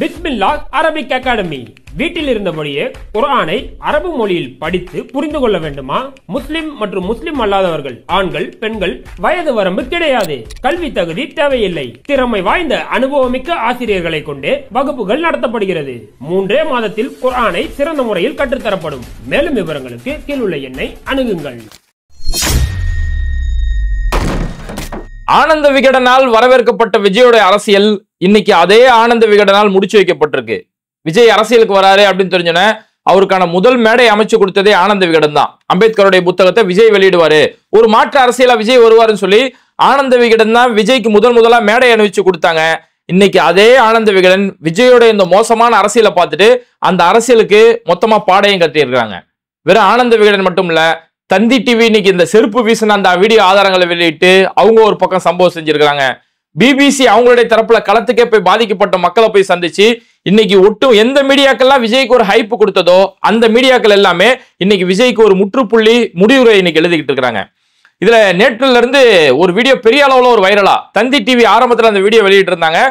பிஸ்மில்லாஹ் Arabic academy. வீட்டில் இருந்தபடியே குர்ஆனை அரபு மொழியில் படித்து புரிந்து கொள்ள வேண்டுமா? முஸ்லிம் மற்றும் முஸ்லிம் அல்லாதவர்கள், ஆண்கள், பெண்கள், வயது வரம்பு கிடையாது. கல்வி தகுதி தேவையில்லை. திறமை வாய்ந்த அனுபவமிக்க ஆசிரியர்களை கொண்டே வகுப்புகள் நடத்தப்படுகிறது. 3 மாதத்தில் குர்ஆனை சிறந்த முறையில் கற்றுத்தரப்படும். மேலும் விவரங்களுக்கு கீழுள்ள எண்ணை அணுகுங்கள். ஆனந்த விகடனால் வரவேற்கப்பட்ட விஜயோட அரசியல் இன்னைக்கு அதே ஆனந்த விகடனால் முடிச்சு வைக்கப்பட்டிருக்கு. விஜய் அரசியலுக்கு வராரு அப்படின்னு தெரிஞ்சோன்னே அவருக்கான முதல் மேடை அமைச்சு கொடுத்ததே ஆனந்த விகடன் தான். அம்பேத்கருடைய புத்தகத்தை விஜய் வெளியிடுவாரு, ஒரு மாற்று அரசியலா விஜய் வருவாருன்னு சொல்லி ஆனந்த விகடன் தான் விஜய்க்கு முதலா மேடை அணிவிச்சு கொடுத்தாங்க. இன்னைக்கு அதே ஆனந்த விகடன் விஜயோட இந்த மோசமான அரசியலை பார்த்துட்டு அந்த அரசியலுக்கு மொத்தமா பாடையும் கட்டியிருக்காங்க. வெறும் ஆனந்த விகடன் மட்டும் இல்ல, தந்தி டிவி இன்னைக்கு இந்த செருப்பு வீசின அந்த வீடியோ ஆதாரங்களை வெளியிட்டு அவங்க ஒரு பக்கம் சம்பவம் செஞ்சிருக்காங்க. பிபிசி அவங்களுடைய தரப்புல களத்துக்கே போய் பாதிக்கப்பட்ட மக்களை போய் சந்திச்சு இன்னைக்கு ஒட்டும் எந்த மீடியாக்கெல்லாம் விஜய்க்கு ஒரு ஹைப் கொடுத்ததோ அந்த மீடியாக்கள் எல்லாமே இன்னைக்கு விஜய்க்கு ஒரு முற்றுப்புள்ளி முடிவுரை இன்னைக்கு எழுதிக்கிட்டு இருக்கிறாங்க. இதுல நேற்றுல இருந்து ஒரு வீடியோ பெரிய அளவுல ஒரு வைரலா தந்தி டிவி ஆரம்பத்துல அந்த வீடியோ வெளியிட்டு இருந்தாங்க.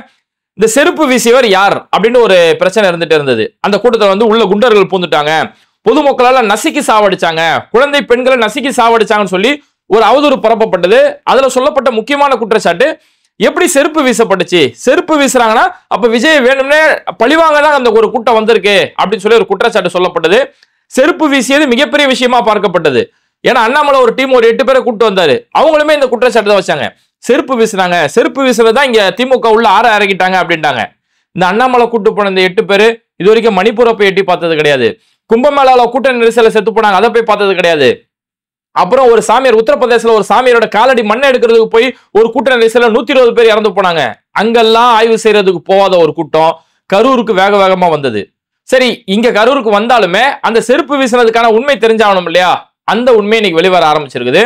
இந்த செருப்பு வீசியவர் யார் அப்படின்னு ஒரு பிரச்சனை இருந்துட்டு இருந்தது. அந்த கூட்டத்தில் வந்து உள்ள குண்டர்கள் பூந்துட்டாங்க, பொதுமக்களால நசுக்கி சாவடிச்சாங்க, குழந்தை பெண்களை நசுக்கி சாவடிச்சாங்கன்னு சொல்லி ஒரு அவதூறு பரப்பப்பட்டது. அதுல சொல்லப்பட்ட முக்கியமான குற்றச்சாட்டு, எப்படி செருப்பு வீசப்பட்டுச்சு, செருப்பு வீசுறாங்கன்னா அப்ப விஜய் வேணும்னே பழிவாங்க தான் அந்த ஒரு கூட்டம் வந்திருக்கு அப்படின்னு சொல்லி ஒரு குற்றச்சாட்டு சொல்லப்பட்டது. செருப்பு வீசியது மிகப்பெரிய விஷயமா பார்க்கப்பட்டது. ஏன்னா அண்ணாமலை ஒரு டீம் ஒரு 8 பேரை கூப்பிட்டு வந்தாரு, அவங்களுமே இந்த குற்றச்சாட்டு தான் வச்சாங்க. செருப்பு வீசுறாங்க, செருப்பு வீசுறதுதான் இங்க திமுக உள்ள இறக்கிட்டாங்க அப்படின்ட்டாங்க. இந்த அண்ணாமலை கூட்டு போன இந்த 8 பேரு இது வரைக்கும் மணிப்பூரை போய் எட்டி பார்த்தது கிடையாது, கும்பமேளால கூட்ட நெரிசல செத்து போனாங்க அதை போய் பார்த்தது கிடையாது. அப்புறம் ஒரு சாமியார் உத்தரப்பிரதேசல ஒரு சாமியாரோட காலடி மண்ணை எடுக்கிறதுக்கு போய் ஒரு கூட்ட நெரிசல 120 பேர் இறந்து போனாங்க. அங்கெல்லாம் ஆய்வு செய்யறதுக்கு போகாத ஒரு கூட்டம் கரூருக்கு வேக வேகமா வந்தது. சரி, இங்க கரூருக்கு வந்தாலுமே அந்த செருப்பு வீசினதுக்கான உண்மை தெரிஞ்சாகணும் இல்லையா? அந்த உண்மை இன்னைக்கு வெளிவர ஆரம்பிச்சிருக்குது.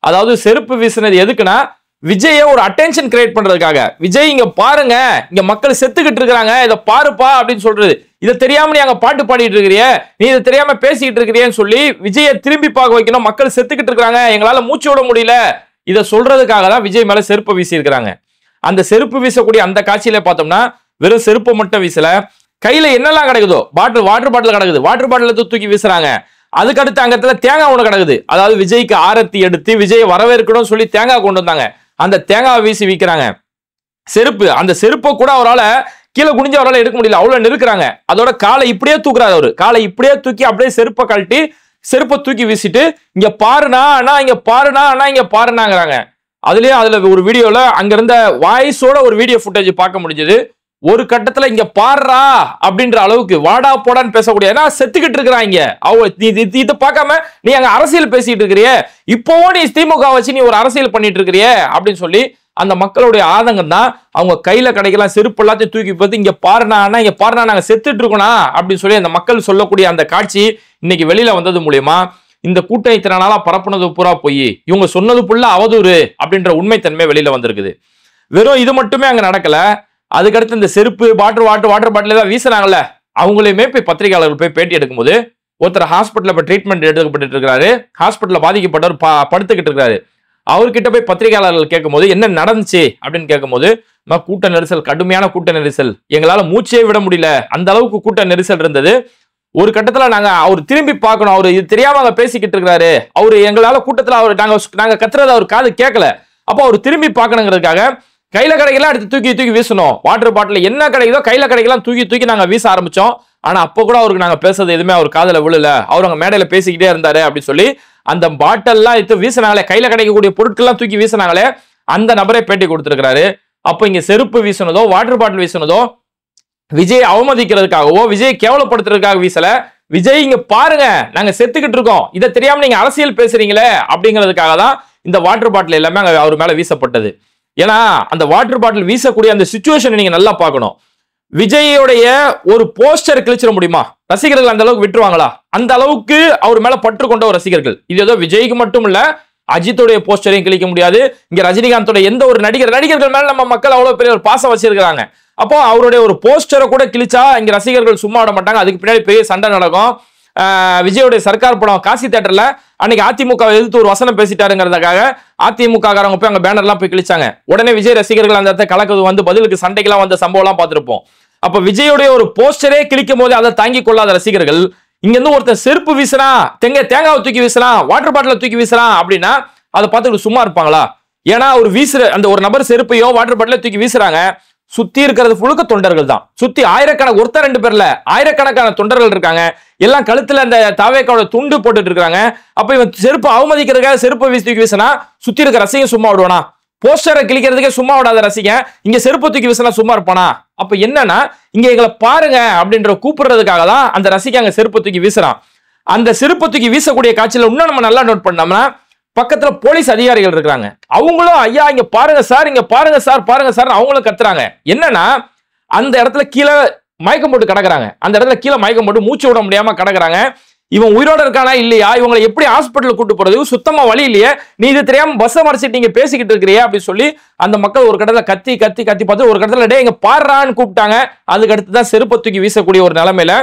அதாவது செருப்பு வீசினது எதுக்குன்னா விஜய ஒரு அட்டென்ஷன் கிரியேட் பண்றதுக்காக. விஜய் இங்க பாருங்க, இங்க மக்கள் செத்துக்கிட்டு இருக்காங்க, இதை பாருப்பா அப்படின்னு சொல்றது. இதை தெரியாம நீ அங்க பாட்டு பாடிட்டு இருக்கிறிய, நீ இதை தெரியாம பேசிக்கிட்டு இருக்கிறியன்னு சொல்லி விஜயை திரும்பி பார்க்க வைக்கணும். மக்கள் செத்துக்கிட்டு இருக்காங்க, எங்களால மூச்சு விட முடியல, இதை சொல்றதுக்காக தான் விஜய் மேல செருப்பு வீசி இருக்கிறாங்க. அந்த செருப்பு வீசக்கூடிய அந்த காட்சியில பார்த்தோம்னா வெறும் செருப்பு மட்டும் வீசல, கையில என்னெல்லாம் கிடக்குதோ வாட்டர் பாட்டில் கிடக்குது, வாட்டர் பாட்டில தூக்கி வீசுறாங்க. அதுக்கு அடுத்து அங்கத்துல தேங்காய் ஒண்ணு கிடக்குது, அதாவது விஜய்க்கு ஆரத்தி எடுத்து விஜய் வரவேற்கணும்னு சொல்லி தேங்காய் கொண்டு வந்தாங்க, அந்த தேங்காய் வீசி விற்கிறாங்க. செருப்பு, அந்த செருப்பை கூட அவரால் கீழே குனிஞ்சு அவரால் எடுக்க முடியல, அவ்வளவு நெருக்குறாங்க. அதோட காலை இப்படியே தூக்குறாரு, அவரு காலை இப்படியே தூக்கி அப்படியே செருப்பை கழட்டி செருப்பை தூக்கி வீசிட்டு இங்க பாருனா அண்ணா, இங்க பாருனா அண்ணா, இங்க பாருனாங்கிறாங்க. அதுல ஒரு வீடியோல அங்க இருந்த வாய்ஸோட ஒரு வீடியோ ஃபுட்டேஜ் பார்க்க முடிஞ்சது. ஒரு கட்டத்துல இங்க பாடுறா அப்படின்ற அளவுக்கு வாடா போடான்னு பேசக்கூடிய, ஏன்னா செத்துக்கிட்டு இருக்கிறாங்க. இதை பார்க்காம நீ அங்க அரசியல் பேசிட்டு இருக்கிறிய, இப்போவும் நீ திமுக வச்சு நீ ஒரு அரசியல் பண்ணிட்டு இருக்கிறிய அப்படின்னு சொல்லி அந்த மக்களுடைய ஆதங்கம் தான் அவங்க கையில கிடைக்கலாம் செருப்பு எல்லாத்தையும் தூக்கி பார்த்து இங்க பாருனா, இங்க பாருனா, நாங்க செத்துட்டு இருக்கோம்னா அப்படின்னு சொல்லி அந்த மக்கள் சொல்லக்கூடிய அந்த காட்சி இன்னைக்கு வெளியில வந்தது மூலியமா இந்த கூட்டணி இத்தனை நாளா பரப்புனது பூரா போய் இவங்க சொன்னது புள்ள அவதூறு அப்படின்ற உண்மைத்தன்மை வெளியில வந்திருக்குது. வெறும் இது மட்டுமே அங்க நடக்கல. அதுக்கடுத்து இந்த செருப்பு வாட்டர் பாட்டில் தான் வீசுறாங்கல்ல, அவங்களையுமே போய் பத்திரிகையாளர்கள் போய் பேட்டி எடுக்கும்போது ஒருத்தர் ஹாஸ்பிட்டல்ல போய் ட்ரீட்மெண்ட் எடுக்கப்பட்டு இருக்காரு, ஹாஸ்பிட்டல்ல பாதிக்கப்பட்டவர் படுத்துக்கிட்டு இருக்காரு. அவர்கிட்ட போய் பத்திரிகையாளர்கள் கேட்கும்போது என்ன நடந்துச்சு அப்படின்னு கேட்கும்போது, கூட்ட நெரிசல், கடுமையான கூட்ட நெரிசல், எங்களால மூச்சே விட முடியல, அந்த அளவுக்கு கூட்ட நெரிசல் இருந்தது. ஒரு கட்டத்துல நாங்க அவர் திரும்பி பார்க்கணும், அவரு இது தெரியாம அங்க பேசிக்கிட்டு இருக்காரு, அவரு எங்களால கூட்டத்துல அவர் நாங்க கத்துறது அவர் காது கேட்கல, அப்போ அவர் திரும்பி பார்க்கணுங்கிறதுக்காக கையில கடைக்கெல்லாம் எடுத்து தூக்கி வீசணும், வாட்டர் பாட்டில் என்ன கிடைக்குதோ கையில கடைக்கெல்லாம் தூக்கி நாங்க வீச ஆரம்பிச்சோம். ஆனா அப்போ கூட அவருக்கு நாங்க பேசுறது எதுவுமே அவர் காதுல விழல, அவர் அங்க மேடையில பேசிக்கிட்டே இருந்தாரு அப்படின்னு சொல்லி அந்த பாட்டில்லாம் எடுத்து வீசினாங்களே, கையில கிடைக்கக்கூடிய பொருட்கள்லாம் தூக்கி வீசினாங்களே, அந்த நபரே பேட்டி கொடுத்திருக்கிறாரு. அப்ப இங்க செருப்பு வீசினதோ வாட்டர் பாட்டில் வீசினதோ விஜய் அவமதிக்கிறதுக்காகவோ விஜய் கேவலப்படுத்துறதுக்காக வீசல, விஜய் இங்க பாருங்க நாங்க செத்துக்கிட்டு இருக்கோம், இதை தெரியாம நீங்க அரசியல் பேசுறீங்களே அப்படிங்கிறதுக்காக தான் இந்த வாட்டர் பாட்டில் எல்லாமே அங்க அவர் மேல வீசப்பட்டது. ஏன்னா அந்த வாட்டர் பாட்டில் வீசக்கூடிய அந்த சிச்சுவேஷன் நீங்க நல்லா பார்க்கணும். விஜயோடைய ஒரு போஸ்டர் கிழிச்சிட முடியுமா? ரசிகர்கள் அந்த அளவுக்கு விட்டுருவாங்களா? அந்த அளவுக்கு அவர் மேல பற்று கொண்ட ஒரு ரசிகர்கள். இது ஏதோ விஜய்க்கு மட்டும் இல்ல, அஜித்துடைய போஸ்டரையும் கிழிக்க முடியாது. இங்க ரஜினிகாந்தோட எந்த ஒரு நடிகர்கள் மேல நம்ம மக்கள் அவ்வளவு பெரிய ஒரு பாசம் வச்சிருக்காங்க. அப்போ அவருடைய ஒரு போஸ்டரை கூட கிழிச்சா இங்க ரசிகர்கள் சும்மா விட மாட்டாங்க, அதுக்கு பின்னாடி பெரிய சண்டை நடக்கும். விஜயோடைய சர்க்கார் படம் காசி தியேட்டர்ல அன்னைக்கு அதிமுக எதிர்த்து ஒரு வசனம் பேசிட்டாருங்கிறதுக்காக அதிமுக காரங்க போய் அங்க பேனர்லாம் போய் கிழிச்சாங்க. உடனே விஜய் ரசிகர்கள் அந்த இடத்த கலக்குது வந்து பதிலுக்கு சண்டைக்கெல்லாம் வந்த சம்பவம்லாம் பார்த்திருப்போம். அப்ப விஜயோடைய ஒரு போஸ்டரே கிழிக்கும் போது அதை தாங்கி கொள்ளாத ரசிகர்கள் இங்க இருந்து ஒருத்தர் செருப்பு வீசுறான், தேங்காவை தூக்கி வீசுறான், வாட்டர் பாட்டில தூக்கி வீசுறான் அப்படின்னா அதை பார்த்துட்டு சும்மா இருப்பாங்களா? ஏன்னா ஒரு வீசுற அந்த ஒரு நபர் செருப்பையோ வாட்டர் பாட்டில தூக்கி வீசுறாங்க, சுத்தி இருக்கிறது முழுக்க தொண்டர்கள் தான். சுத்தி ஆயிரக்கணக்கான, ஒருத்தர் 2 பேர்ல ஆயிரக்கணக்கான தொண்டர்கள் இருக்காங்க. எல்லாம் கழுத்துல அந்த தாவேக்காவோட துண்டு போட்டுட்டு இருக்காங்க. அப்ப இவன் செருப்பு அவமதிக்கிறதுக்காக செருப்பை தூக்கி வீசினா சுத்தி இருக்க ரசிகன் சும்மா விடுவானா? போஸ்டரை கிளிக்கிறதுக்கே சும்மா விடாத ரசிகன் இங்க செருப்பு தூக்கி வீசினா சும்மா இருப்பானா? அப்ப என்னன்னா இங்க எங்களை பாருங்க அப்படின்ற கூப்பிடுறதுக்காக தான் அந்த ரசிகன் அங்க செருப்பு தூக்கி வீசுறான். அந்த செருப்பு தூக்கி வீசக்கூடிய காட்சியில இன்னும் நம்ம நல்லா நோட் பண்ணோம்னா பக்கத்துல போலீஸ் அதிகாரிகள் இருக்காங்க. அவங்களும் ஐயா இங்க பாருங்க சார், இங்க பாருங்க சார், பாருங்க சார் அவங்களும் கத்துறாங்க. என்னன்னா அந்த இடத்துல கீழே மயக்கம் போட்டு கிடக்குறாங்க. அந்த இடத்துல கீழே மயக்கம் போட்டு மூச்சு விட முடியாம கிடக்குறாங்க. இவன் உயிரோட இருக்கானா இல்லையா, இவங்களை எப்படி ஹாஸ்பிட்டலுக்கு கூட்டு போறது, சுத்தமா வழி இல்லையே, நீ இது தெரியாம பஸ் மறைச்சிட்டு நீங்க பேசிக்கிட்டு இருக்கிறியா அப்படின்னு சொல்லி அந்த மக்கள் ஒரு கடத்துல கத்தி கத்தி கத்தி பார்த்து ஒரு கடத்துல டே இங்க பாடுறான்னு கூப்பிட்டாங்க. அதுக்கு அடுத்துதான் செருப்பை தூக்கி வீசக்கூடிய ஒரு நிலைமையில,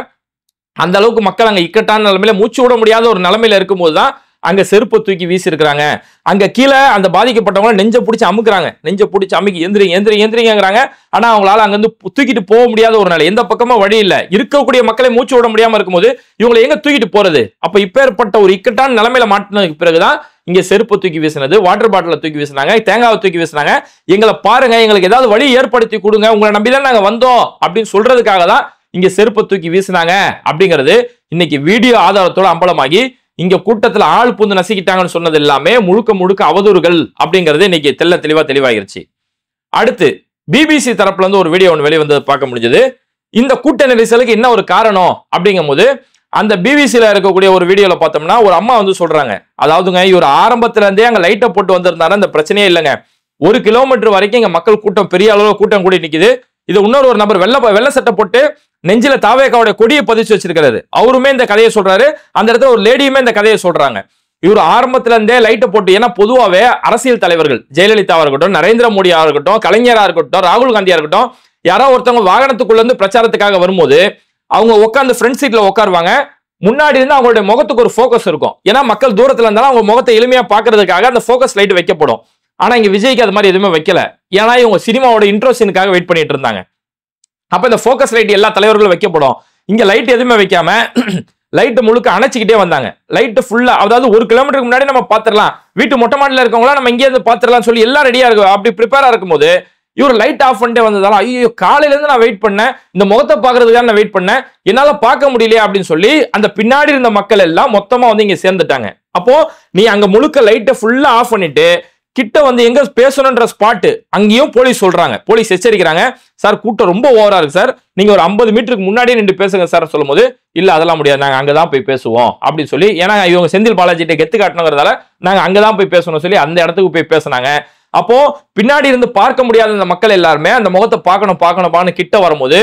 அந்த அளவுக்கு மக்கள் அங்க இக்கட்டான நிலைமையில மூச்சு விட முடியாத ஒரு நிலைமையில இருக்கும்போது தான் அங்க செருப்பை தூக்கி வீசி இருக்கிறாங்க. அங்க கீழே அந்த பாதிக்கப்பட்டவங்க நெஞ்ச பிடிச்சி அமுக்குறாங்க, நெஞ்ச பிடிச்சி அமுக்கி எந்திரிங்க எந்திரிங்க எந்திரிங்கிறாங்க. ஆனா அவங்களால அங்க இருந்து தூக்கிட்டு போக முடியாத ஒரு நிலை, எந்த பக்கமும் வழி இல்ல. இருக்கக்கூடிய மக்களை மூச்சு விட முடியாம இருக்கும்போது இவங்களை எங்க தூக்கிட்டு போறது? அப்ப இப்பேற்பட்ட ஒரு இக்கட்டான நிலைமையில மாட்டினதுக்கு பிறகுதான் இங்க செருப்பு தூக்கி வீசினது, வாட்டர் பாட்டில தூக்கி வீசினாங்க, தேங்காவை தூக்கி வீசினாங்க. எங்களை பாருங்க, எங்களுக்கு ஏதாவது வழி ஏற்படுத்தி கொடுங்க, உங்களை நம்பிதான் நாங்க வந்தோம் அப்படின்னு சொல்றதுக்காக தான் இங்க செருப்பை தூக்கி வீசினாங்க அப்படிங்கிறது இன்னைக்கு வீடியோ ஆதாரத்தோட அம்பலமாகி இங்க கூட்டத்துல ஆள் பூந்து நசுக்கிட்டாங்கன்னு சொன்னது எல்லாமே முழுக்க முழுக்க அவதூறுகள் அப்படிங்கிறது இன்னைக்கு தெளிவாகிருச்சு. அடுத்து பிபிசி தரப்புல இருந்து ஒரு வீடியோ ஒன்று வெளிவந்து பார்க்க முடிஞ்சது. இந்த கூட்ட நெரிசலுக்கு என்ன ஒரு காரணம் அப்படிங்கும் போது அந்த பிபிசில இருக்கக்கூடிய ஒரு வீடியோல பார்த்தோம்னா ஒரு அம்மா வந்து சொல்றாங்க, அதாவதுங்க இவர் ஆரம்பத்துல இருந்தே அங்க லைட்டை போட்டு வந்திருந்தாரு, அந்த பிரச்சனையே இல்லைங்க. 1 கிலோமீட்டர் வரைக்கும் இங்க மக்கள் கூட்டம் பெரிய அளவுல கூட்டம் கூடி நிக்குது. இது இன்னொரு ஒரு நபர் வெள்ளை சட்டை போட்டு நெஞ்சில தாவேக்காவுடைய கொடியை பதிச்சு வச்சிருக்காரு, அவருமே இந்த கதையை சொல்றாரு. அந்த இடத்துல ஒரு லேடியுமே இந்த கதையை சொல்றாங்க. இவர் ஆரம்பத்துல இருந்தே லைட்டை போட்டு, ஏன்னா பொதுவாவே அரசியல் தலைவர்கள் ஜெயலலிதாவா இருக்கட்டும், நரேந்திர மோடியா இருக்கட்டும், கலைஞரா இருக்கட்டும், ராகுல் காந்தியா இருக்கட்டும், யாரோ ஒருத்தவங்க வாகனத்துக்குள்ள இருந்து பிரச்சாரத்துக்காக வரும்போது அவங்க உட்காந்து ஃப்ரண்ட் சீட்ல உட்காருவாங்க. முன்னாடி இருந்து அவங்களுடைய முகத்துக்கு ஒரு போக்கஸ் இருக்கும். ஏன்னா மக்கள் தூரத்துல இருந்தாலும் அவங்க முகத்தை எளிமையா பாக்குறதுக்காக அந்த போக்கஸ் லைட் வைக்கப்படும். ஆனா இங்க விஜய்க்கு அது மாதிரி எதுவுமே வைக்கல. ஏன்னா இவங்க சினிமாவோட இன்ட்ரோ சீனுக்காக வெயிட் பண்ணிட்டு இருந்தாங்க. அப்ப இந்த போக்கஸ் லைட் எல்லா தலைவர்களும் வைக்கப்படும். இங்க லைட் எதுவுமே வைக்காம லைட் முழுக்க அணைச்சிக்கிட்டே வந்தாங்க. லைட் ஃபுல்லா, அதாவது 1 கிலோமீட்டருக்கு முன்னாடி நம்ம பாத்துரலாம், வீட்டு மொட்டை மாடில இருக்கவங்களா நம்ம இங்கே இருந்து பாத்துரலாம் சொல்லி எல்லாம் ரெடியா இருக்கு. அப்படி ப்ரிப்பேரா இருக்கும்போது இவர் லைட் ஆஃப் பண்ணிட்டே வந்ததால ஐயோ காலையில இருந்து நான் வெயிட் பண்ணேன், இந்த முகத்தை பாக்குறதுக்காக நான் வெயிட் பண்ணேன், என்னால பார்க்க முடியலையே அப்படின்னு சொல்லி அந்த பின்னாடி இருந்த மக்கள் எல்லாம் மொத்தமா வந்து இங்க சேர்ந்துட்டாங்க. அப்போ நீ அங்க முழுக்க லைட்டை ஃபுல்லா ஆஃப் பண்ணிட்டு கிட்ட வந்து எங்க பேசணும்ன்ற ஸ்பாட் அங்கேயும் போலீஸ் சொல்றாங்க, போலீஸ் எச்சரிக்கிறாங்க, சார் கூட்டம் ரொம்ப ஓவரா இருக்கு சார், நீங்க ஒரு 50 மீட்டருக்கு முன்னாடியே நின்று பேசுங்க சார் சொல்லும் போது இல்ல அதெல்லாம் முடியாது, நாங்க அங்கதான் போய் பேசுவோம் அப்படின்னு சொல்லி, ஏன்னா இவங்க செந்தில் பாலாஜிட்ட கெத்து காட்டணுங்கிறதால நாங்க அங்கதான் போய் பேசணும் சொல்லி அந்த இடத்துக்கு போய் பேசினாங்க. அப்போ பின்னாடி இருந்து பார்க்க முடியாத அந்த மக்கள் எல்லாருமே அந்த முகத்தை பார்க்கணும் கிட்ட வரும்போது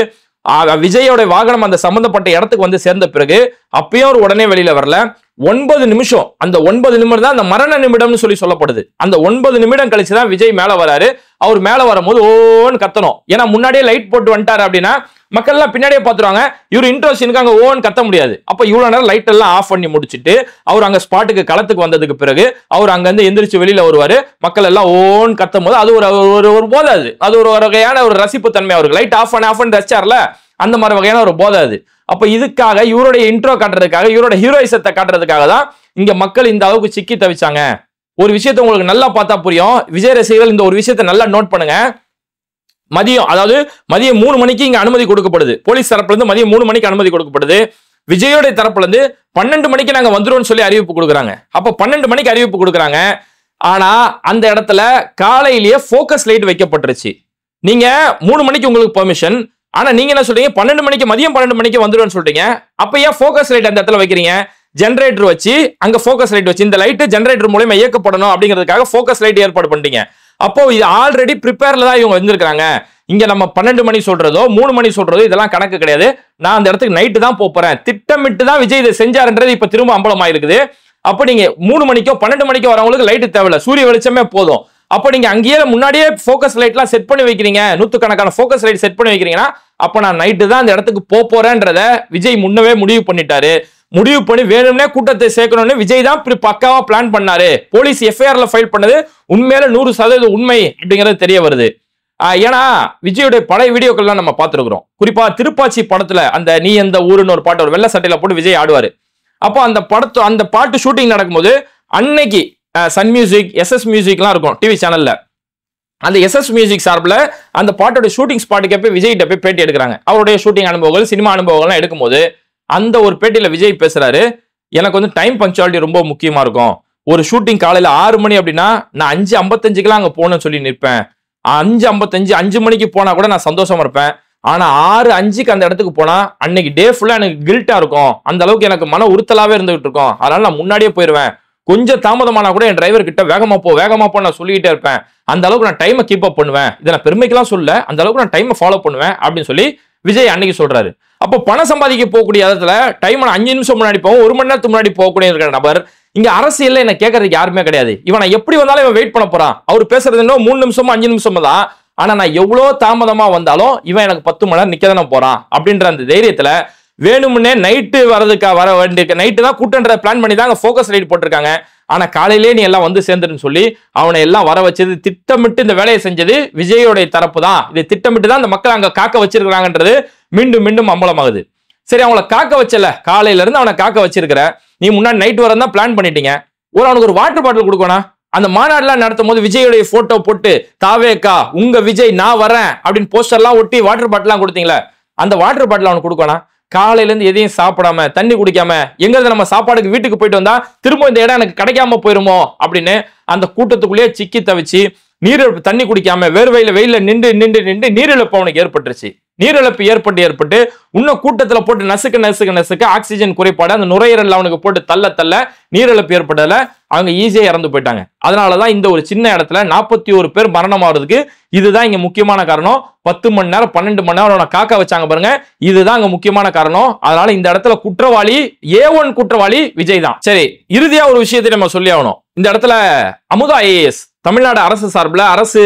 விஜயோட வாகனம் அந்த சம்பந்தப்பட்ட இடத்துக்கு வந்து சேர்ந்த பிறகு அப்பயும் ஒரு உடனே வெளியில வரல. 9 நிமிஷம், அந்த 9 நிமிடம் தான் அந்த மரண நிமிடம்னு சொல்லி சொல்லப்படுது. அந்த 9 நிமிடம் கழிச்சுதான் விஜய் மேல வராரு. அவர் மேல வரும்போது ஓன்னு கத்தணும், ஏன்னா முன்னாடியே லைட் போட்டு வந்துட்டாரு அப்படின்னா மக்கள் எல்லாம் பின்னாடியே பாத்துருவாங்க. இவர் இன்ட்ரோ சீனுக்கு அங்க ஓன்னு கத்த முடியாது. அப்ப இவ்வளவு நேரம் லைட் எல்லாம் ஆஃப் பண்ணி முடிச்சுட்டு அவர் அங்க ஸ்பாட்டுக்கு களத்துக்கு வந்ததுக்கு பிறகு அவர் அங்க இருந்து எந்திரிச்சு வெளியில வருவாரு. மக்கள் எல்லாம் ஓன்னு கத்தும் போது அது ஒரு போதை, அது ஒரு வகையான ஒரு ரசிப்பு தன்மை. அவருக்கு லைட் ஆஃப் பண்ணி ரசிச்சார்ல, அந்த மாதிரி வகையான ஒரு போதை அது. அப்ப இதுக்காக இவருடைய இன்ட்ரோ காட்டுறதுக்காக, இவரோட ஹீரோயிசத்தை காட்டுறதுக்காக தான் இங்க மக்கள் இந்த அளவுக்கு சிக்கி தவிச்சாங்க. ஒரு விஷயத்தை உங்களுக்கு நல்லா பார்த்தா புரியும். விஜய் ரசிகர்கள் இந்த ஒரு விஷயத்தை நல்லா நோட் பண்ணுங்க. மதியம் 3 மணிக்கு இங்க அனுமதி கொடுக்கப்படுது. போலீஸ் தரப்புல இருந்து மதியம் 3 மணிக்கு அனுமதி கொடுக்கப்படுது. விஜயோட தரப்புல இருந்து 12 மணிக்கு நாங்க வந்துருவோம்னு சொல்லி அறிவிப்பு கொடுக்குறாங்க. அப்ப 12 மணிக்கு அறிவிப்பு கொடுக்குறாங்க. ஆனா அந்த இடத்துல காலையிலேயே போக்கஸ் லைட் வைக்கப்பட்டுருச்சு. நீங்க 3 மணிக்கு உங்களுக்கு பெர்மிஷன், ஆனா நீங்க என்ன சொல்றீங்க, 12 மணிக்கு மதியம் 12 மணிக்கு வந்துருன்னு சொல்றீங்க. அப்ப ஏன் போக்கஸ் லைட் அந்த இடத்துல வைக்கிறீங்க? ஜெனரேட்டர் வச்சு அங்க போக்கஸ் லைட் வச்சு இந்த லைட் ஜெனரேட்டர் மூலமா இயக்கப்படணும் அப்படிங்கிறதுக்காக போக்கஸ் லைட் ஏற்பாடு பண்ணிட்டீங்க. அப்போ இது ஆல்ரெடி ப்ரிப்பேர்ல தான் இவங்க வந்திருக்காங்க. இங்க நம்ம 12 மணி சொல்றதோ 3 மணி சொல்றதோ இதெல்லாம் கணக்கு கிடையாது. நான் அந்த இடத்துக்கு நைட்டு தான் போறேன், திட்டமிட்டு தான் விஜய் இதை செஞ்சாருன்றது இப்ப திரும்ப அம்பலமா இருக்குது. அப்ப நீங்க 3 மணிக்கோ 12 மணிக்கோ வரவங்களுக்கு லைட் தேவையில்ல, சூரிய வெளிச்சமே போதும். அப்ப நீங்க அங்கேயே முன்னாடியே போக்கஸ் லைட்லாம் செட் பண்ணி வைக்கிறீங்க, 100கணக்கான போக்கஸ் லைட் செட் பண்ணி வைக்கிறீங்கன்னா அப்ப நான் நைட்டு தான் அந்த இடத்துக்கு போறேன்றத விஜய் முன்னவே முடிவு பண்ணிட்டாரு. முடிவு பண்ணி வேணும்னே கூட்டத்தை சேர்க்கணும்னு விஜய் தான் பக்காவா பிளான் பண்ணாரு. போலீஸ் எஃப்ஐஆர்ல ஃபைல் பண்ணது உண்மையில 100% உண்மை அப்படிங்கிறது தெரிய வருது. ஏன்னா விஜயோடைய பழைய வீடியோக்கள்லாம் நம்ம பார்த்துருக்கிறோம். குறிப்பா திருப்பாச்சி படத்துல அந்த நீ எந்த ஊருன்னு ஒரு பாட்டு, ஒரு வெள்ளை சட்டையில போட்டு விஜய் ஆடுவாரு. அப்போ அந்த பாட்டு ஷூட்டிங் நடக்கும்போது அன்னைக்கு சன் மியூசிக், எஸ்எஸ் மியூசிக்லாம் இருக்கும் டிவி சேனல்ல. அந்த எஸ்எஸ் மியூசிக் சார்பில் அந்த பாட்டோட ஷூட்டிங் ஸ்பாட்டுக்கு போய் விஜய்கிட்ட போய் பேட்டி எடுக்கிறாங்க. அவருடைய ஷூட்டிங் அனுபவங்கள், சினிமா அனுபவங்கள்லாம் எடுக்கும்போது அந்த ஒரு பேட்டியில விஜய் பேசுறாரு, எனக்கு வந்து டைம் பங்க்சுவாலிட்டி ரொம்ப முக்கியமா இருக்கும். ஒரு ஷூட்டிங் காலையில 6 மணி அப்படின்னா நான் 5:55 அங்க போகணும்னு சொல்லி நிற்பேன். 5:55 5 மணிக்கு போனா கூட நான் சந்தோஷமா இருப்பேன். ஆனா 6:05 அந்த இடத்துக்கு போனா அன்னைக்கு டே ஃபுல்லா எனக்கு கில்ட்டா இருக்கும். அந்த அளவுக்கு எனக்கு மன உறுத்தலாவே இருந்துகிட்டு இருக்கும். அதனால நான் முன்னாடியே போயிருவேன். கொஞ்சம் தாமதமானா கூட என் டிரைவர் கிட்ட வேகமா போ நான் சொல்லிக்கிட்டே இருப்பேன். அந்த அளவுக்கு நான் டைமை கீப் அப் பண்ணுவேன். இதை நான் பெருமைக்கெல்லாம் சொல்ல, அந்த அளவுக்கு நான் டைமை ஃபாலோ பண்ணுவேன் அப்படின்னு சொல்லி விஜய் அன்னைக்கு சொல்றாரு. அப்போ பணம் சம்பாதிக்க போகக்கூடிய இடத்துல டைம் 5 நிமிஷம் முன்னாடி போகும், 1 மணி நேரத்துக்கு முன்னாடி போகக்கூடிய இருக்கிற நபர் இங்க அரசியல்ல என்ன கேட்கறதுக்கு யாருமே கிடையாது. இவன் எப்படி வந்தாலும் இவன் வெயிட் பண்ண போறான். அவர் பேசுறது இன்னும் 3 நிமிஷமோ 5 நிமிஷமோ தான். ஆனா நான் எவ்வளவு தாமதமா வந்தாலும் இவன் எனக்கு 10 மணி நேரம் நிக்கதானே போறான் அப்படின்ற அந்த தைரியத்துல வேணும்னே நைட்டு வர வேண்டிய நைட்டு தான் கூட்டன்ற பிளான் பண்ணி தான் ஃபோக்கஸ் லைட் போட்டிருக்காங்க. ஆனா காலையிலே நீ எல்லாம் வந்து சேர்ந்துருன்னு சொல்லி அவனை எல்லாம் வர வச்சது, திட்டமிட்டு இந்த வேலையை செஞ்சது விஜயோடைய தரப்பு தான். இதை திட்டமிட்டு தான் இந்த மக்கள் அங்க காக்க வச்சிருக்காங்கன்றது மீண்டும் மீண்டும் அம்பலமாகுது. சரி, அவங்கள காக்க வச்சல, காலையில இருந்து அவனை காக்க வச்சிருக்கிற, நீ முன்னாடி நைட் வர தான் பிளான் பண்ணிட்டீங்க. அவனுக்கு ஒரு வாட்டர் பாட்டில் கொடுக்கணும். அந்த மாநாடுலாம் நடத்தும் போது விஜயோடைய போட்டோ போட்டு தாவேக்கா உங்க விஜய் நான் வரேன் அப்படின்னு போஸ்டர்லாம் ஒட்டி வாட்டர் பாட்டிலாம் கொடுத்தீங்களா, அந்த வாட்டர் பாட்டில் அவனுக்கு கொடுக்கணும். காலையில இருந்து எதையும் சாப்பிடாம தண்ணி குடிக்காம எங்கிறது நம்ம சாப்பாடுக்கு வீட்டுக்கு போயிட்டு வந்தா திரும்ப இந்த இடம் எனக்கு கிடைக்காம போயிருமோ அப்படின்னு அந்த கூட்டத்துக்குள்ளேயே சிக்கி தவிச்சு நீரிழப்பு, தண்ணி குடிக்காம வெயில நின்று நீரிழப்பு அவனுக்கு ஏற்பட்டுருச்சு. நீரிழப்பு ஏற்பட்டு இன்னும் கூட்டத்துல போட்டு நசுக்க ஆக்சிஜன் குறைபாடு அந்த நுரையீரல் அவனுக்கு போட்டு தள்ள நீரிழப்பு ஏற்பட்டதுல அவங்க ஈஸியா இறந்து போயிட்டாங்க. அதனாலதான் இந்த ஒரு சின்ன இடத்துல 41 பேர் மரணம் ஆகுறதுக்கு இதுதான் இங்க முக்கியமான காரணம். 10 மணி நேரம் 12 மணி நேரம் அவனை காக்க வச்சாங்க பாருங்க, இதுதான் இங்க முக்கியமான காரணம். அதனால இந்த இடத்துல குற்றவாளி A1 குற்றவாளி விஜய் தான். சரி, இறுதியா ஒரு விஷயத்தை நம்ம சொல்லி ஆகணும். இந்த இடத்துல அமுதா IAS தமிழ்நாடு அரசு சார்பில் அரசு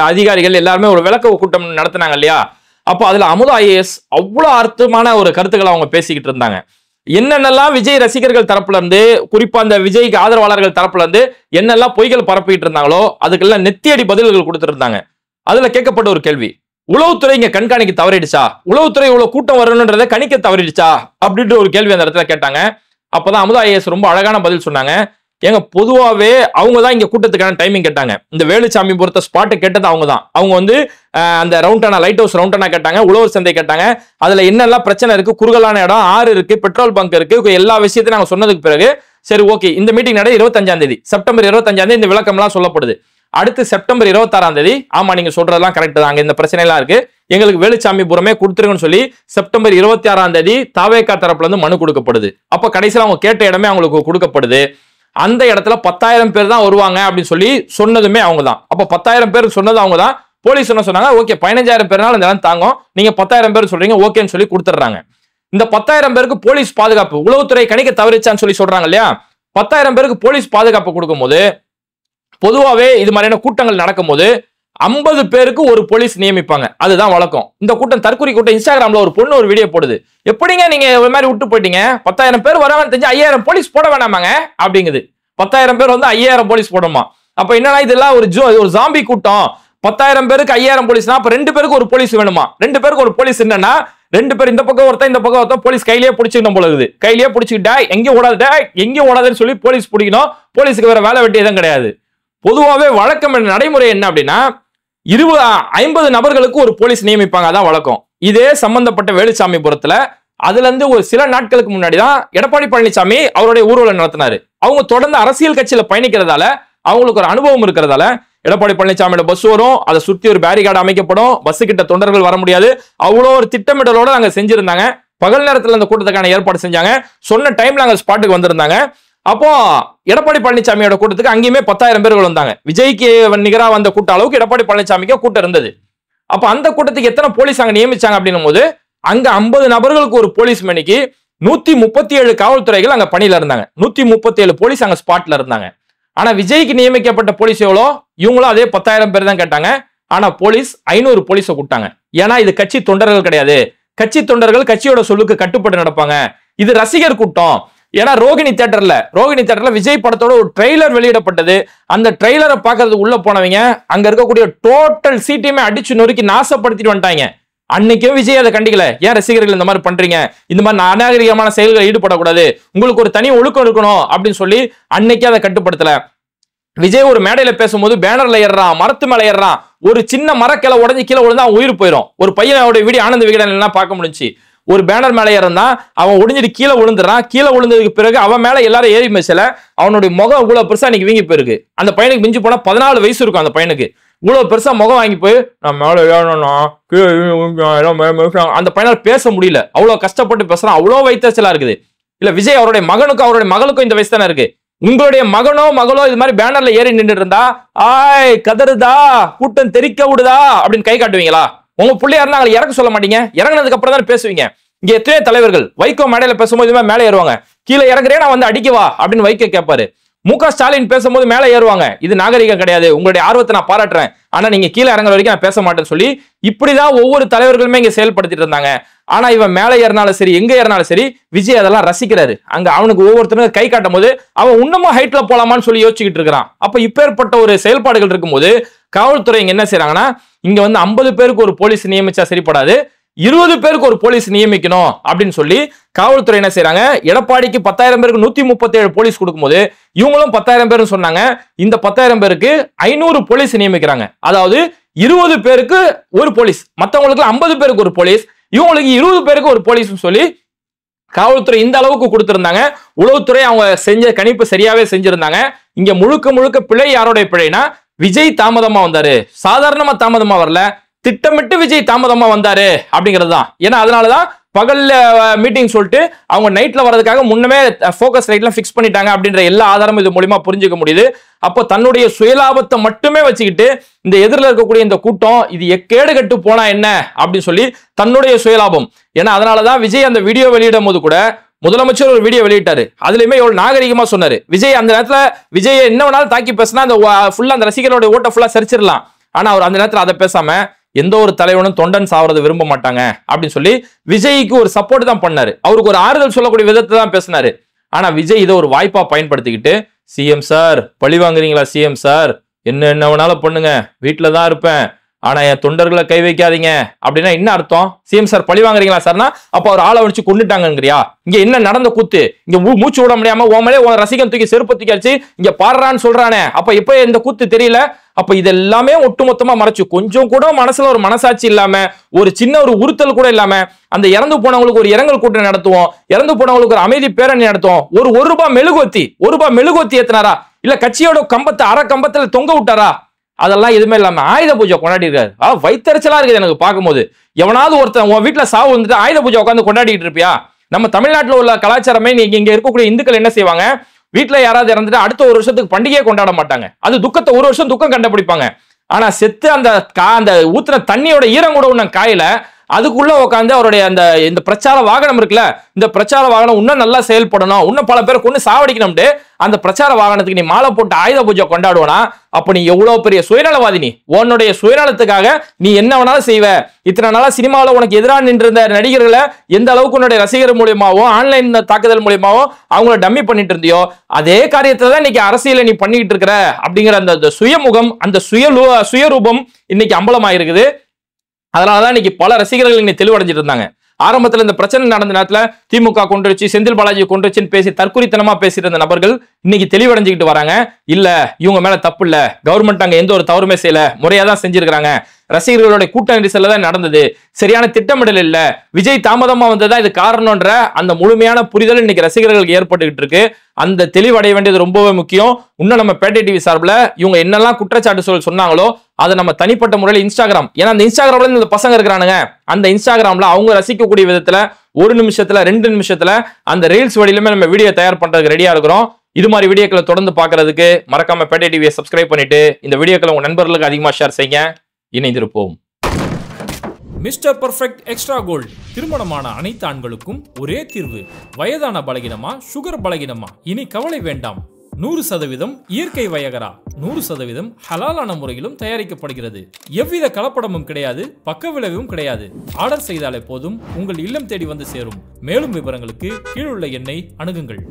அதிகாரிகள் எல்லாருமே ஒரு விளக்க கூட்டம் நடத்தினாங்க இல்லையா. அப்போ அதுல அமுதா IAS அவ்வளவு அர்த்தமான ஒரு கருத்துக்களை அவங்க பேசிக்கிட்டு இருந்தாங்க. என்னென்னலாம் விஜய் ரசிகர்கள் தரப்புல இருந்து, குறிப்பா அந்த விஜய்க்கு ஆதரவாளர்கள் தரப்புல இருந்து என்னெல்லாம் பொய்கள் பரப்பிட்டு இருந்தாங்களோ அதுக்கெல்லாம் நெத்தியடி பதில்கள் கொடுத்துருந்தாங்க. அதுல கேட்கப்பட்ட ஒரு கேள்வி, உளவுத்துறை இங்க கண்காணிக்க தவறிடுச்சா, உளவுத்துறை இவ்வளவு கூட்டம் வரணும்ன்றதை கணிக்க தவறிடுச்சா அப்படின்ற ஒரு கேள்வி அந்த இடத்துல கேட்டாங்க. அப்பதான் அமுதா IAS ரொம்ப அழகான பதில் சொன்னாங்க. ஏங்க, பொதுவாவே அவங்க தான் இங்க கூட்டத்துக்கான டைமிங் கேட்டாங்க. இந்த வேலுச்சாமி பொறுத்த ஸ்பாட்டை கேட்டது அவங்க தான். அவங்க வந்து அந்த ரவுண்டானா, லைட் ஹவுஸ் ரவுண்டானா கேட்டாங்க, உழவர் சந்தை கேட்டாங்க. அதுல என்னெல்லாம் பிரச்சனை இருக்கு, குறுகலான இடம், ஆறு இருக்கு, பெட்ரோல் பங்க் இருக்கு, எல்லா விஷயத்தையும் நாங்க சொன்னதுக்கு பிறகு சரி ஓகே, இந்த மீட்டிங் நட 25ஆம் தேதி செப்டம்பர் 25ஆம் தேதி இந்த விளக்கம் எல்லாம் சொல்லப்படுது. அடுத்து செப்டம்பர் 26ஆம் தேதி ஆமா நீங்க சொல்றதெல்லாம் கரெக்ட் தான், அங்க இந்த பிரச்சனை எல்லாம் இருக்கு, எங்களுக்கு வேலுச்சாமி புறமே கொடுத்துருங்கன்னு சொல்லி செப்டம்பர் 26ஆம் தேதி தாவேகா தரப்புல இருந்து மனு கொடுக்கப்படுது. அப்ப கடைசியில் அவங்க கேட்ட இடமே அவங்களுக்கு கொடுக்கப்படுது. அந்த இடத்துல 10,000 பேர் தான் வருவாங்க அப்படின்னு சொல்லி சொன்னதுமே அவங்க தான். அப்ப 10,000 பேர் சொன்னது அவங்க தான். போலீஸ் என்ன சொன்னாங்க, ஓகே 15,000 பேர்னால இந்த இடம் தாங்கும், நீங்க 10,000 பேர் சொல்றீங்க ஓகேன்னு சொல்லி கொடுத்துட்றாங்க. இந்த 10,000 பேருக்கு போலீஸ் பாதுகாப்பு உளவுத்துறை கணிக்க தவறிச்சான்னு சொல்லி சொல்றாங்க இல்லையா. 10,000 பேருக்கு போலீஸ் பாதுகாப்பு கொடுக்கும்போது பொதுவாகவே இது மாதிரியான கூட்டங்கள் நடக்கும் போது 50 பேருக்கு ஒரு போலீஸ் நியமிப்பாங்க, அதுதான் வழக்கம். இந்த கூட்டம் தற்கொலை கூட்டம். இன்ஸ்டாகிராம்ல ஒரு பொண்ணு ஒரு வீடியோ போடுது, எப்படிங்க நீங்க ஒரு மாதிரி விட்டு போயிட்டீங்க, 10,000 பேர் வராங்கன்னு தெரிஞ்சு 5,000 போலீஸ் போட வேணாமாங்க அப்படிங்குது. 10,000 பேர் வந்து 5,000 போலீஸ் போடணுமா? அப்ப என்னன்னா இதெல்லாம் ஒரு ஜாம்பி கூட்டம். 10,000 பேருக்கு 5,000 போலீஸ்னா அப்ப 2 பேருக்கு ஒரு போலீஸ் வேணுமா? 2 பேருக்கு ஒரு போலீஸ் என்னன்னா 2 பேர் இந்த பக்கம் ஒருத்தன் இந்த பக்கம் ஒருத்தன் போலீஸ் கையிலேயே பிடிச்சிக்கணும் போல இருக்குது. கையிலேயே பிடிச்சிக்கிட்டா எங்கேயும் ஓடாதுன்னு சொல்லி போலீஸ் பிடிக்கணும். போலீஸுக்கு வேற வேலை வெட்டி எதுவும் கிடையாது. பொதுவாகவே வழக்கம் நடைமுறை என்ன அப்படின்னா 50 நபர்களுக்கு ஒரு போலீஸ் நியமிப்பாங்க, அதான் வழக்கம். இதே சம்பந்தப்பட்ட வேலுச்சாமிபுரத்துல அதுல இருந்து ஒரு சில நாட்களுக்கு முன்னாடி தான் எடப்பாடி பழனிசாமி அவருடைய ஊர்வலம் நடத்தினாரு. அவங்க தொடர்ந்து அரசியல் கட்சியில பயணிக்கிறதால அவங்களுக்கு ஒரு அனுபவம் இருக்கிறதால எடப்பாடி பழனிசாமியோட பஸ் வரும், அதை சுத்தி ஒரு பேரிகார்டு அமைக்கப்படும், பஸ் கிட்ட தொண்டர்கள் வர முடியாது, அவ்வளோ ஒரு திட்டமிடலோட நாங்க செஞ்சிருந்தாங்க. பகல் நேரத்துல அந்த கூட்டத்துக்கான ஏற்பாடு செஞ்சாங்க, சொன்ன டைம்ல அங்க ஸ்பாட்டுக்கு வந்திருந்தாங்க. அப்போ எடப்பாடி பழனிசாமியோட கூட்டத்துக்கு அங்கேயுமே 10,000 பேர்கள் வந்தாங்க. விஜய்க்கு நிகரா வந்த கூட்ட அளவுக்கு எடப்பாடி பழனிசாமிக்கு கூட்டம் இருந்தது. அப்ப அந்த கூட்டத்துக்கு எத்தனை போலீஸ் அங்க நியமிச்சாங்க அப்படின்னும் போது அங்க 50 நபர்களுக்கு ஒரு போலீஸ் மணிக்கு 137 காவல்துறைகள் அங்க பணியில இருந்தாங்க. 137 போலீஸ் அங்க ஸ்பாட்ல இருந்தாங்க. ஆனா விஜய்க்கு நியமிக்கப்பட்ட போலீஸ் எவ்வளோ? இவங்களும் அதே 10,000 பேர் தான் கேட்டாங்க. ஆனா போலீஸ் 500 போலீஸை கூட்டாங்க. ஏன்னா இது கட்சி தொண்டர்கள் கிடையாது, கட்சி தொண்டர்கள் கட்சியோட சொல்லுக்கு கட்டுப்பட்டு நடப்பாங்க, இது ரசிகர் கூட்டம். ஏன்னா ரோகிணி தியேட்டர்ல விஜய் படத்தோட ஒரு ட்ரெய்லர் வெளியிடப்பட்டது. அந்த ட்ரெய்லரை பார்க்கறதுக்கு உள்ள போனவங்க அங்க இருக்கக்கூடிய டோட்டல் சீட்டையுமே அடிச்சு நொறுக்கி நாசப்படுத்திட்டு வந்துட்டாங்க. அன்னைக்கும் விஜய் அதை கண்டிக்கல. ஏன் ரசிகர்கள் இந்த மாதிரி பண்றீங்க, இந்த மாதிரி அநாகரிகமான செயல்களை ஈடுபடக்கூடாது, உங்களுக்கு ஒரு தனி ஒழுக்கம் இருக்கணும் அப்படின்னு சொல்லி அன்னைக்கு அதை கட்டுப்படுத்தல. விஜய் ஒரு மேடையில பேசும்போது பேனர்ல ஏறான், மரத்து மேல ஏறான், ஒரு சின்ன மரக்கிளை உடஞ்சி கீழே விழுந்தா உயிர் போயிடும். ஒரு பையனோட வீடியோ ஆனந்த விகடன் எல்லாம் பார்க்க முடிஞ்சு. ஒரு பேனர் மேலே ஏறா அவன் ஒடிஞ்சிட்டு கீழே விழுந்துறான். கீழே விழுந்ததுக்கு பிறகு அவன் மேல எல்லாரும் ஏறி மேசல அவனுடைய முகம் இவ்வளவு பெருசா இன்னைக்கு வீங்கி போயிருக்கு. அந்த பையனுக்கு மிஞ்சி போனா 14 வயசு இருக்கும். அந்த பையனுக்கு இவ்வளவு பெருசா முகம் வாங்கி போய் நான் மேல ஏறணும்னா அந்த பையனால் பேச முடியல. அவ்வளவு கஷ்டப்பட்டு பேசுறான். அவ்வளவு வைத்தறிச்சலா இருக்குது. இல்ல விஜய் அவருடைய மகனுக்கும் இந்த வயசு தானே இருக்கு. உங்களுடைய மகனோ மகளோ இது மாதிரி பேனர்ல ஏறி நின்று இருந்தா ஆய் கதறுதா கூட்டம் தெரிக்க விடுதா அப்படின்னு கை காட்டுவீங்களா? உங்க பிள்ளையா இருந்தா அவங்களை இறக்க சொல்ல மாட்டீங்க. இறங்கினதுக்கு அப்புறம் தான் பேசுவீங்க. இங்க எத்தனையோ தலைவர்கள் வைகோ மேடையில பேசும்போது இது மாதிரி மேலே ஏறுவாங்க. கீழே இறங்குறேன் நான் வந்து அடிக்கவா அப்படின்னு வைகோ கேட்பாரு. முக ஸ்டாலின் பேசும்போது மேலே ஏறுவாங்க. இது நாகரிகம் கிடையாது, உங்களுடைய ஆர்வத்தை நான் பாராட்டுறேன், ஆனா நீங்க கீழே இறங்குற வரைக்கும் நான் பேச மாட்டேன்னு சொல்லி இப்படிதான் ஒவ்வொரு தலைவர்களுமே இங்க செயல்படுத்திட்டு இருந்தாங்க. ஆனா இவன் மேலே ஏறினாலும் சரி எங்க ஏறினாலும் சரி விஜய் அதெல்லாம் ரசிக்கிறாரு. அங்க அவனுக்கு ஒவ்வொருத்தரும் கை காட்டும் போது அவன் இன்னமும் ஹைட்ல போலாமான்னு சொல்லி யோசிச்சுக்கிட்டு இருக்கிறான். அப்ப இப்பேற்பட்ட ஒரு செயல்பாடுகள் இருக்கும்போது காவல்துறை இங்க என்ன செய்யறாங்கன்னா, இங்க வந்து 50 பேருக்கு ஒரு போலீஸ் நியமிச்சா சரிப்படாது, 20 பேருக்கு ஒரு போலீஸ் நியமிக்கணும் அப்படின்னு சொல்லி காவல்துறை என்ன செய்யறாங்க, எடப்பாடிக்கு 10,000 பேருக்கு 137 போலீஸ் கொடுக்கும்போது இவங்களும் 10,000 பேர் சொன்னாங்க. இந்த 10,000 பேருக்கு 500 போலீஸ் நியமிக்கிறாங்க. அதாவது 20 பேருக்கு ஒரு போலீஸ், மற்றவங்களுக்கு 50 பேருக்கு ஒரு போலீஸ், இவங்களுக்கு 20 பேருக்கு ஒரு போலீஸ் சொல்லி காவல்துறை இந்த அளவுக்கு கொடுத்திருந்தாங்க. உளவுத்துறை அவங்க செஞ்ச கணிப்பு சரியாவே செஞ்சிருந்தாங்க. இங்க முழுக்க முழுக்க பிழை யாரோடைய பிழைனா விஜய் தாமதமா வந்தாரு. சாதாரணமா தாமதமா வரல, திட்டமிட்டு விஜய் தாமதமா வந்தாரு அப்படிங்கிறது தான். ஏன்னா அதனாலதான் பகல்ல மீட்டிங் சொல்லிட்டு அவங்க நைட்ல வர்றதுக்காக முன்னமே ஃபோக்கஸ் லைட்லாம் ஃபிக்ஸ் பண்ணிட்டாங்க அப்படின்ற எல்லா ஆதாரமும் இது மூலமா புரிஞ்சுக்க முடியுது. அப்போ தன்னுடைய சுயலாபத்தை மட்டுமே வச்சுக்கிட்டு இந்த எதிரில் இருக்கக்கூடிய இந்த கூட்டம் இது எக்கேடு கட்டு போனா என்ன அப்படின்னு சொல்லி தன்னுடைய சுயலாபம். ஏன்னா அதனாலதான் விஜய் அந்த வீடியோ வெளியிடும் போது கூட முதலமைச்சர் ஒரு வீடியோ வெளியிட்டாரு. அதுலயுமே எவ்வளவு நாகரிகமா சொன்னாரு. விஜய் அந்த நேரத்துல விஜய் என்ன வேணாலும் தாக்கி பேசினா அந்த ஃபுல்லா அந்த ரசிகர்களோட ஓட்ட ஃபுல்லா சரிச்சிடலாம். ஆனா அவர் அந்த நேரத்துல அதை பேசாம எந்த ஒரு தலைவனும் தொண்டன் சாவறதை விரும்ப மாட்டாங்க அப்படின்னு சொல்லி விஜய்க்கு ஒரு சப்போர்ட் தான் பண்ணாரு. அவருக்கு ஒரு ஆறுதல் சொல்லக்கூடிய விதத்தை தான் பேசினாரு. ஆனா விஜய் இதை ஒரு வாய்ப்பா பயன்படுத்திக்கிட்டு சிஎம் சார் பழி வாங்குறீங்களா, சிஎம் சார் என்ன வேணாலும் பண்ணுங்க, வீட்டுல தான் இருப்பேன், ஆனா என் தொண்டர்களை கை வைக்காதீங்க அப்படின்னா என்ன அர்த்தம்? சிஎம் சார் பழி வாங்குறீங்களா சார்னா அப்ப அவர் ஆளை வச்சு கொண்டுட்டாங்கங்கிறியா? இங்க என்ன நடந்த கூத்து? இங்க மூச்சு விட முடியாம ஓமலே ரசிகன் தூக்கி செருப்பு தூக்கி அடிச்சு இங்க பாடுறான்னு சொல்றானே, அப்ப இப்ப இந்த கூத்து தெரியல? அப்ப இதெல்லாமே ஒட்டுமொத்தமா மறைச்சு கொஞ்சம் கூட மனசுல ஒரு மனசாட்சி இல்லாம ஒரு சின்ன ஒரு உறுத்தல் கூட இல்லாம அந்த இறந்து போனவங்களுக்கு ஒரு இரங்கல் கூட்டம் நடத்துவோம், இறந்து போனவங்களுக்கு ஒரு அமைதி பேரணி நடத்துவோம், ஒரு ரூபாய் மெழுகுவத்தி ஏத்தினாரா, இல்ல கட்சியோட கம்பத்தை அரை கம்பத்துல தொங்க விட்டாரா? அதெல்லாம் எதுவுமே இல்லாம ஆயுத பூஜை கொண்டாடி இருக்காரு. வைத்தறிச்சலா இருக்குது எனக்கு பார்க்கும்போது. எவனாவது ஒருத்தன் உன் வீட்டுல சாவு வந்துட்டு ஆயுத பூஜை உட்காந்து கொண்டாடிட்டு இருப்பியா? நம்ம தமிழ்நாட்டில் உள்ள கலாச்சாரமே இங்க இருக்கக்கூடிய இந்துக்கள் என்ன செய்வாங்க, வீட்டுல யாராவது இறந்துட்டு அடுத்த ஒரு வருஷத்துக்கு பண்டிகையே கொண்டாட மாட்டாங்க. அது துக்கத்தை ஒரு வருஷம் துக்கம் கண்டுபிடிப்பாங்க. ஆனா செத்து அந்த ஊத்துன தண்ணியோட ஈரம் கூட உன்ன காயில அதுக்குள்ள உட்காந்து அவருடைய அந்த இந்த பிரச்சார வாகனம் இருக்குல்ல, இந்த பிரச்சார வாகனம் இன்னும் நல்லா செயல்படணும், இன்னும் பல பேரை கொண்டு சாவடிக்கணும்ட்டு அந்த பிரச்சார வாகனத்துக்கு நீ மாலை போட்டு ஆயுத பூஜை கொண்டாடுவனா அப்ப நீ எவ்வளவு பெரிய சுயநலவாதி? நீ உன்னுடைய சுயநலத்துக்காக நீ என்ன வேணாலும் செய்வ. இத்தனை நாளா சினிமாவில் உனக்கு எதிராக நின்றிருந்த நடிகர்களை எந்த அளவுக்கு உன்னுடைய ரசிகர் மூலியமாவோ ஆன்லைன் தாக்குதல் மூலியமாவோ அவங்கள டம்மி பண்ணிட்டு இருந்தியோ அதே காரியத்தை தான் இன்னைக்கு அரசியல நீ பண்ணிக்கிட்டு இருக்கிற அப்படிங்கிற அந்த சுயமுகம், அந்த சுயரூபம் இன்னைக்கு அம்பலமாயிருக்குது. அதனாலதான் இன்னைக்கு பல ரசிகர்கள் இன்னைக்கு தெளிவடைஞ்சிட்டு இருந்தாங்க. ஆரம்பத்துல இந்த பிரச்சனை நடந்த நேரத்துல திமுக கொண்டுருச்சு, செந்தில் பாலாஜி கொண்டுருச்சுன்னு பேசி தற்குறித்தனமா பேசிட்டு இருந்த நபர்கள் இன்னைக்கு தெளிவடைஞ்சுக்கிட்டு வராங்க. இல்ல இவங்க மேல தப்பு இல்ல, கவர்மெண்ட் அங்க எந்த ஒரு தவறுமே செய்யல, முறையா தான் செஞ்சிருக்காங்க, ரசிகர்களுடைய கூட்ட நெரிசல்ல தான் நடந்தது, சரியான திட்டமிடல் இல்ல, விஜய் தாமதமா வந்ததுதான் இது காரணம்ன்ற அந்த முழுமையான புரிதல் இன்னைக்கு ரசிகர்களுக்கு ஏற்பட்டுக்கிட்டு இருக்கு. அந்த தெளிவடைய வேண்டியது ரொம்பவே முக்கியம். இன்னும் நம்ம பேட்டை டிவி சார்பில் இவங்க என்னெல்லாம் குற்றச்சாட்டு சொன்னாங்களோ அதை நம்ம தனிப்பட்ட முறையில் இன்ஸ்டாகிராம், ஏன்னா அந்த இன்ஸ்டாகிராம்ல இந்த பசங்க இருக்கிறானுங்க, அந்த இன்ஸ்டாகிராம்ல அவங்க ரசிக்கக்கூடிய விதத்துல 1 நிமிஷத்துல 2 நிமிஷத்துல அந்த ரீல்ஸ் வழியிலுமே நம்ம வீடியோ தயார் பண்றதுக்கு ரெடியா இருக்கிறோம். இது மாதிரி வீடியோக்களை தொடர்ந்து பார்க்கறதுக்கு மறக்காம பேட்டை டிவியை சப்ஸ்கிரைப் பண்ணிட்டு இந்த வீடியோக்களை உங்க நண்பர்களுக்கு அதிகமாக ஷேர் செய்யுங்க. இணைந்திருப்போம். Mister perfect extra gold. திருமணமான அனைத்து ஆண்களுக்கும் ஒரே தீர்வு. வயதான பலகினமா, சுகர் பலகினமா, இனி கவலை வேண்டாம். 100% இயற்கை வயகரா, 100% ஹலாலான முறையிலும் தயாரிக்கப்படுகிறது. எவ்வித கலப்படமும் கிடையாது, பக்க விளைவும் கிடையாது. ஆர்டர் செய்தாலே போதும், உங்கள் இல்லம் தேடி வந்து சேரும். மேலும் விவரங்களுக்கு கீழுள்ள எண்ணை அணுகுங்கள்.